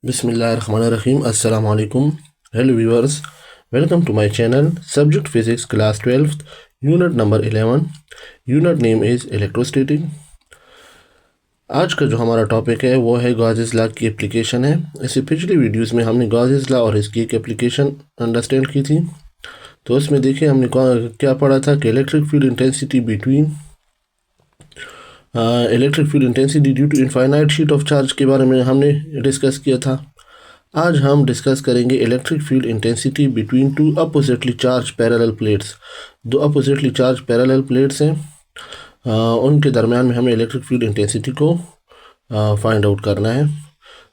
Bismillahirrahmanirrahim. Assalamu alaikum. Hello viewers. Welcome to my channel. Subject Physics Class 12th. Unit number 11. Unit name is Electrostatic. आज का जो हमारा topic है वो है गॉसेस लॉ की एप्लीकेशन है। इससे पिछली वीडियोस में हमने गॉसेस लॉ और इसकी एक एप्लीकेशन अंडरस्टैंड की थी। तो उसमें देखिए हमने क्या पढ़ा था कि electric field intensity due to infinite sheet of charge के बारे में हमने डिस्कस किया था। आज हम डिस्कस करेंगे electric field intensity between two oppositely charge parallel plates. दो अपोजिटली चार्ज पैरेलल प्लेट्स हैं, उनके दरमियान में हमें इलेक्ट्रिक फील्ड इंटेंसिटी को फाइंड आउट करना है।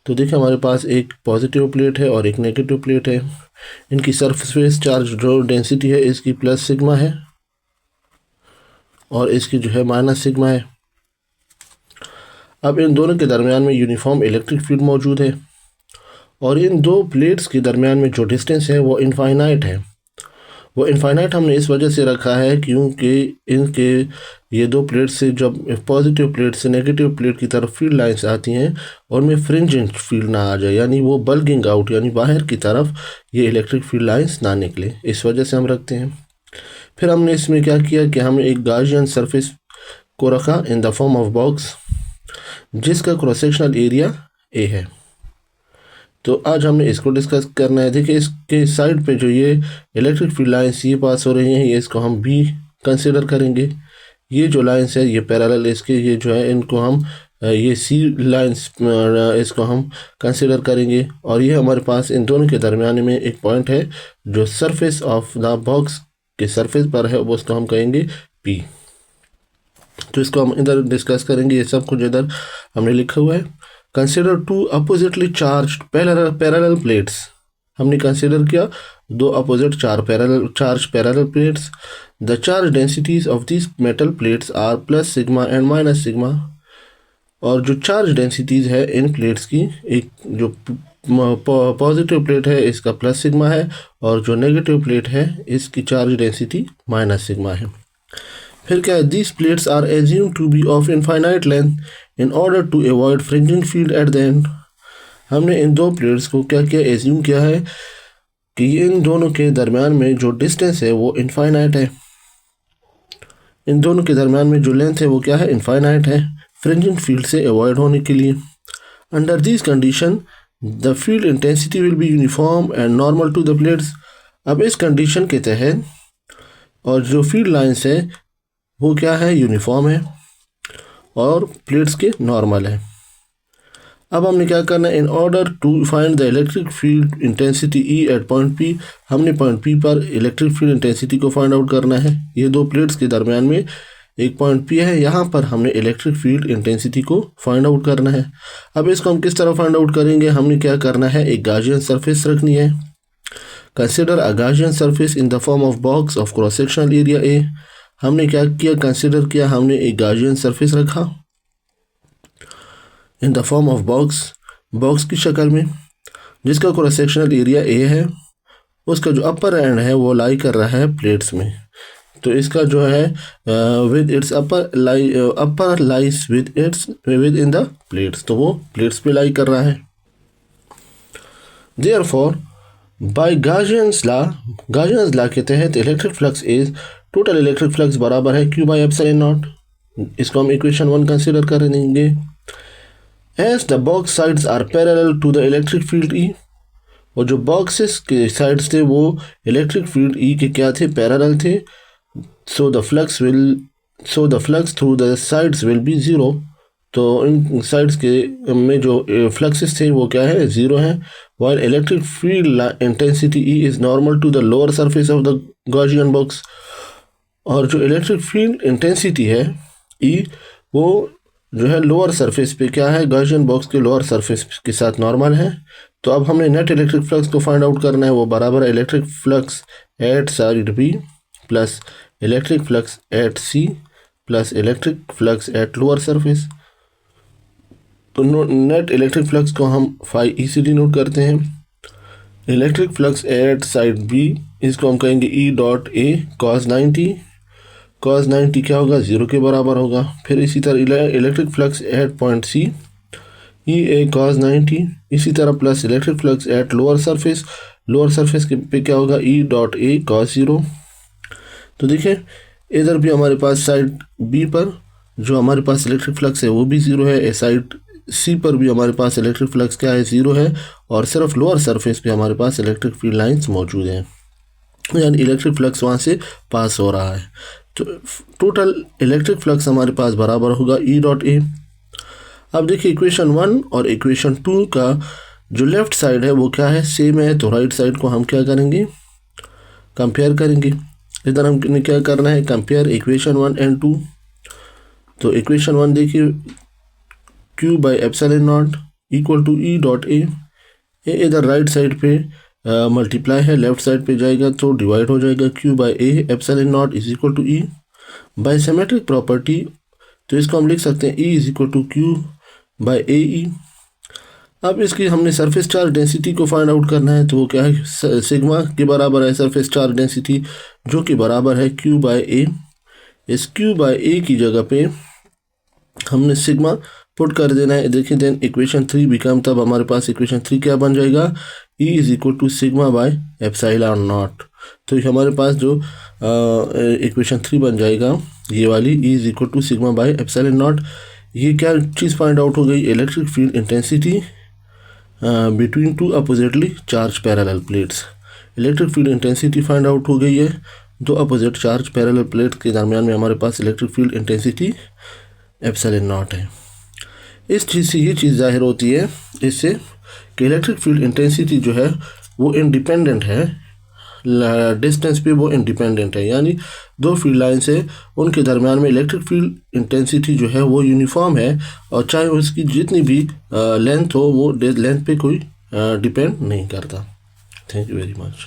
तो देखिए हमारे पास एक पॉजिटिव प्लेट है और एक नेगेटिव प्लेट है। इनकी सरफेस चार्ज जो डेंसिटी है इसकी प्लस सिग्मा है और इसकी जो है माइनस सिग्मा है। अब इन दोनों के दरमियान में यूनिफॉर्म इलेक्ट्रिक फील्ड मौजूद है और इन दो प्लेट्स के दरमियान में जो डिस्टेंस है वो इनफाइनाइट है। वो इनफाइनाइट हमने इस वजह से रखा है क्योंकि इनके ये दो प्लेट से जब पॉजिटिव प्लेट से नेगेटिव प्लेट की तरफ फील्ड लाइंस आती हैं और में फ्रिंजिंग फील्ड ना आ जाए, यानी वो बल्गिंग आउट यानी बाहर की तरफ ये इलेक्ट्रिक फील्ड लाइंस ना निकले, इस वजह से हम रखते हैं। फिर हमने इसमें क्या किया कि हमने एक गॉसियन सरफेस को रखा in the form of box जिसका क्रॉस सेक्शनल एरिया ए है। तो आज हमने इसको डिस्कस करना है। देखिए इसके साइड पे जो ये इलेक्ट्रिक फील्ड लाइंस ये पास हो रही हैं, ये इसको हम बी कंसिडर करेंगे। ये जो लाइंस है ये पैरेलल इसके ये जो है इनको हम ये सी लाइंस इसको हम कंसिडर करेंगे। और ये हमारे पास इन दोनों के दरमियान में एक पॉइंट है जो सरफेस ऑफ द बॉक्स के सरफेस पर है, वो उसको हम कहेंगे पी। तो इसको हम इधर डिस्कस करेंगे। ये सब कुछ इधर हमने लिखा हुआ है। Consider two oppositely charge parallel plates. हमने कंसिडर किया दो opposite charge parallel plates. The charge densities of this metal plates are plus sigma and minus sigma. और जो चार्ज डेंसिटीज है इन प्लेट्स की, एक जो पॉजिटिव प्लेट है इसका प्लस सिग्मा है और जो नेगेटिव प्लेट है इसकी चार्ज डेंसिटी माइनस सिग्मा है। फिर क्या है, these plates are assume to be of infinite length in order to avoid fringing field at the end. हमने इन दो प्लेट्स को क्या किया, एज्यूम किया है कि इन दोनों के दरमियान में जो डिस्टेंस है वो इनफाइनाइट है। इन दोनों के दरमियान में जो लेंथ है वो क्या है, इनफाइनाइट है, फ्रिंजिंग फील्ड से अवॉइड होने के लिए। Under this condition the field intensity will be uniform and normal to the plates. अब इस कंडीशन के तहत और जो फील्ड लाइन्स है वो क्या है, यूनिफॉर्म है और प्लेट्स के नॉर्मल है। अब हमने क्या करना है, in order to find the electric field intensity E at point P. हमने पॉइंट पी पर इलेक्ट्रिक फील्ड इंटेंसिटी को फाइंड आउट करना है। ये दो प्लेट्स के दरमियान में एक पॉइंट पी है, यहाँ पर हमने इलेक्ट्रिक फील्ड इंटेंसिटी को फाइंड आउट करना है। अब इसको हम किस तरह फाइंड आउट करेंगे, हमने क्या करना है, एक गॉसियन सरफेस रखनी है। Consider a Gaussian surface in the form of box of cross sectional area A. हमने क्या किया, कंसिडर किया, हमने एक गॉसियन सरफेस रखा in the form of box की शक्ल में जिसका क्रॉस सेक्शनल एरिया ए है। उसका जो अपर एंड है वो लाई कर रहा है प्लेट्स में। तो इसका जो है with its upper lies with in the plates, तो वो प्लेट्स पे लाई कर रहा है। देयरफॉर बाय गॉसियंस लॉ के तहत electric flux is, total electric flux बराबर है Q बाई एप्सिलॉन नॉट। इसको हम इक्वेशन 1 कंसिडर करेंगे। As the box sides are parallel to the electric field E, और जो बॉक्सेस के साइड्स थे वो इलेक्ट्रिक फील्ड E के क्या थे, पैरेलल थे। So the flux through the sides will be zero. तो इन साइड्स के में जो फ्लक्सेस थे वो क्या है, ज़ीरो है। While electric field intensity E is normal to the lower surface of the Gaussian box. और जो इलेक्ट्रिक फील्ड इंटेंसिटी है E वो जो है लोअर सरफेस पे क्या है, गॉसियन बॉक्स के लोअर सरफेस के साथ नॉर्मल है। तो अब हमने नेट इलेक्ट्रिक फ्लक्स को फाइंड आउट करना है। वो बराबर है electric flux at side B plus electric flux at C plus electric flux at lower surface. तो नेट इलेक्ट्रिक फ्लक्स को हम फाई E से डिनोट करते हैं। Electric flux at side B इसको हम कहेंगे E डॉट A cos 90 क्या होगा, 0 के बराबर होगा। फिर इसी तरह electric flux at point C E A cos 90। इसी तरह plus electric flux at lower surface पे क्या होगा, ई डॉट ए cos 0। तो देखिए इधर भी हमारे पास साइड बी पर जो हमारे पास इलेक्ट्रिक फ्लक्स है वो भी ज़ीरो है, साइड सी पर भी हमारे पास इलेक्ट्रिक फ्लक्स क्या है, ज़ीरो है, और सिर्फ लोअर सरफेस पे हमारे पास इलेक्ट्रिक फील्ड लाइंस मौजूद हैं, यानी इलेक्ट्रिक फ्लक्स वहाँ से पास हो रहा है। तो टोटल इलेक्ट्रिक फ्लक्स हमारे पास बराबर होगा ई डॉट ए। अब देखिए इक्वेशन 1 और इक्वेशन 2 का जो लेफ्ट साइड है वो क्या है, सेम है, तो राइट साइड को हम क्या करेंगे, कंपेयर करेंगे। इधर हमने क्या करना है, कंपेयर इक्वेशन 1 एंड 2। तो इक्वेशन 1 देखिए Q by epsilon naught equal to E dot A. इधर राइट साइड पे मल्टीप्लाई है, लेफ्ट साइड पे जाएगा तो डिवाइड हो जाएगा, Q by A epsilon naught is equal to E. By symmetric property तो इसको हम लिख सकते हैं E is equal to Q by A E. अब इसकी हमने सरफेस चार्ज डेंसिटी को फाइंड आउट करना है, तो वो क्या है, सिग्मा के बराबर है सरफेस चार्ज डेंसिटी, जो कि बराबर है Q बाई ए। इस Q बाई ए की जगह पे हमने सिग्मा पुट कर देना है। देखिए देन इक्वेशन 3 बिकम, तब हमारे पास इक्वेशन 3 क्या बन जाएगा, E is equal to sigma by epsilon naught. तो ये हमारे पास जो इक्वेशन 3 बन जाएगा ये वाली, E is equal to sigma by epsilon naught. ये क्या चीज़ फाइंड आउट हो गई, electric field intensity between two oppositely charge parallel plates. Electric field intensity find out हो गई है, दो अपोजिट चार्ज पैरेलल प्लेट के दरमियान में हमारे पास electric field intensity epsilon naught है। इस चीज़ से ये चीज़ जाहिर होती है इससे कि इलेक्ट्रिक फील्ड इंटेंसिटी जो है वो इंडिपेंडेंट है, डिस्टेंस पे वो इंडिपेंडेंट है, यानी दो फील्ड लाइन्स है उनके दरमियान में इलेक्ट्रिक फील्ड इंटेंसिटी जो है वो यूनिफॉर्म है, और चाहे उसकी जितनी भी लेंथ हो वो लेंथ पे कोई डिपेंड नहीं करता। Thank you very much.